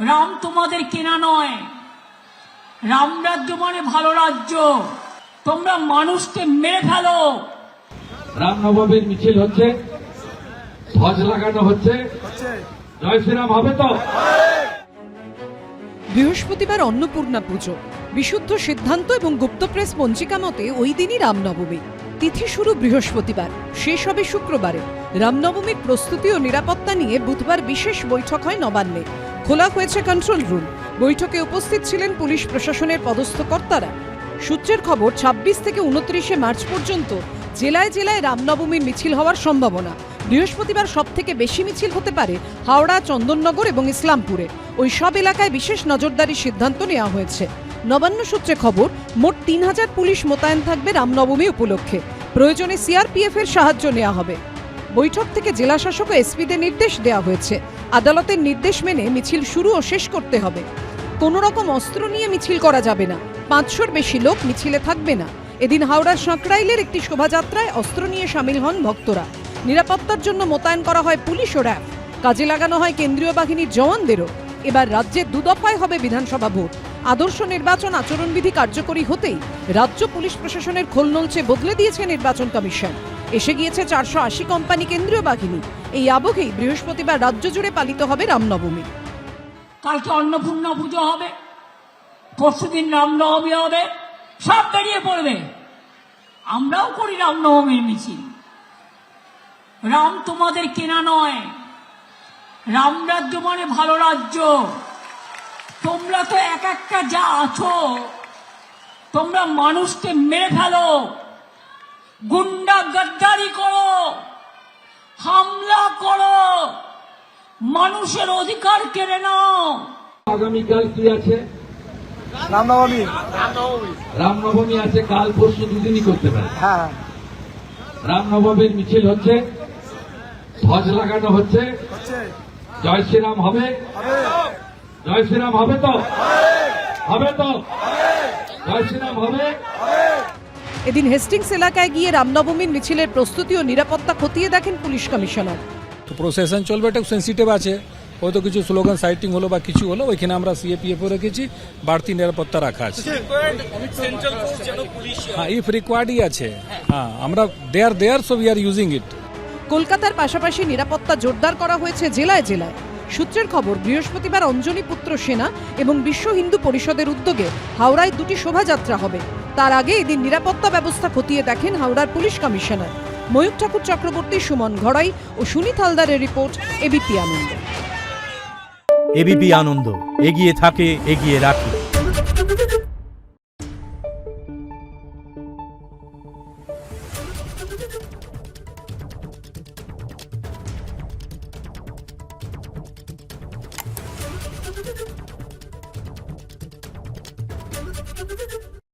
রাম তোমাদের কেনা নয়, রাম রাজ্য মানে ভালো রাজ্য। তোমরা মানুষকে মেরে ফেলো। রামনবমীর মিছিল হচ্ছে, ধ্বজ লাগানো হচ্ছে, জয় শ্রীরাম হবে তো? বৃহস্পতিবার অন্নপূর্ণা পুজো, বিশুদ্ধ সিদ্ধান্ত এবং গুপ্ত প্রেস পঞ্জিকা মতে ওই দিনই রামনবমী। তিথি শুরু বৃহস্পতিবার, শেষ হবে শুক্রবারে। রামনবমীর প্রস্তুতি ও নিরাপত্তা নিয়ে বুধবার বিশেষ বৈঠক হয় নবান্নে। খোলা হয়েছে কন্ট্রোল রুম। বৈঠকে উপস্থিত ছিলেন পুলিশ প্রশাসনের পদস্থ কর্তারা। সূত্রের খবর ২৬ থেকে ২৯ মার্চ পর্যন্ত জেলায় জেলায় রামনবমীর মিছিল হওয়ার সম্ভাবনা। বৃহস্পতিবার সবথেকে বেশি মিছিল হতে পারে হাওড়া, চন্দননগর এবং ইসলামপুরে। ওই সব এলাকায় বিশেষ নজরদারির সিদ্ধান্ত নেওয়া হয়েছে। নবান্ন সূত্রে খবর, মোট ৩,০০০ পুলিশ মোতায়েন থাকবে রামনবমী উপলক্ষে। প্রয়োজনে সিআরপিএফ এর সাহায্য নেওয়া হবে। বৈঠক থেকে জেলা শাসক ও এসপিদের নির্দেশ দেওয়া হয়েছে, আদালতের নির্দেশ মেনে মিছিল শুরু ও শেষ করতে হবে। কোনো রকম অস্ত্র নিয়ে মিছিল করা যাবে না। ৫০০-র বেশি লোক মিছিলে থাকবে না। এদিন হাওড়ার সাঁকরাইলের একটি শোভাযাত্রায় অস্ত্র নিয়ে সামিল হন ভক্তরা। নিরাপত্তার জন্য মোতায়েন করা হয় পুলিশ ও র্যাব। কাজে লাগানো হয় কেন্দ্রীয় বাহিনীর জওয়ানদেরও। এবার রাজ্যে ২ দফায় হবে বিধানসভা ভোট। আদর্শ নির্বাচন আচরণবিধি কার্যকরী হতেই রাজ্য পুলিশ প্রশাসনের খোলনলচে বদলে দিয়েছে নির্বাচন কমিশন। এসে গিয়েছে ৪৮০ কোম্পানি কেন্দ্রীয় বাহিনী। এই আবহেই বৃহস্পতিবার রাজ্য জুড়ে পালিত হবে রামনবমী। কালকে অন্নপূর্ণা পুজো হবে, পরশুদিন রামনবমী হবে, সব বেরিয়ে পড়বে। আমরাও করি রামনবমীর মিছিল। রাম তোমাদের কেনা নয়, রাম রাজ্য মানে ভালো রাজ্য। তোমরা তো এক একটা যা আছো, তোমরা মানুষকে মেরে ফেলো, গুন্ডা গদ্দারি করো, হামলা করো, মানুষের অধিকার কেড়ে নাও। আগামীকাল কি আছে? রামনবমী। রামনবমী আছে, কাল পরশু দুদিনই করতে পারে। হ্যাঁ, রামনবমীর মিছিল হচ্ছে, ধ্বজ লাগানো হচ্ছে, জয় শ্রীরাম হবে, জয় শ্রীরাম হবে তো? হবে তো? জয় শ্রীরাম হবে। এদিন হেস্টিংস এলাকায় গিয়ে রামনবমীর মিছিলের প্রস্তুতি ও নিরাপত্তা খতিয়ে দেখেন পুলিশ কমিশনার। তো প্রসেশন চলবে, এটা সেন্সিটিভ আছে, হয়তো কিছু স্লোগান সাইটিং হলো বা কিছু হলো, ওইখানে আমরা সিএপিএফ রেখেছি, বাড়তি নিরাপত্তা রাখা আছে। হ্যাঁ, ইফ রিকোয়ার্ডই আছে। হ্যাঁ, আমরা there so we are using it. কলকাতার পাশাপাশি নিরাপত্তা জোরদার করা হয়েছে জেলায় জেলায়। সূত্রের খবর, বৃহস্পতিবার অঞ্জনী পুত্র সেনা এবং বিশ্ব হিন্দু পরিষদের উদ্যোগে হাওড়ায় 2টি শোভাযাত্রা হবে। তার আগে এদিন নিরাপত্তা ব্যবস্থা খতিয়ে দেখেন হাওড়ার পুলিশ কমিশনার। ময়ূক ঠাকুর চক্রবর্তী, সুমন ঘড়াই ও সুনীত হালদারের রিপোর্ট, এবিপি আনন্দ। এবিপি আনন্দ, এগিয়ে থাকে, এগিয়ে রাখে।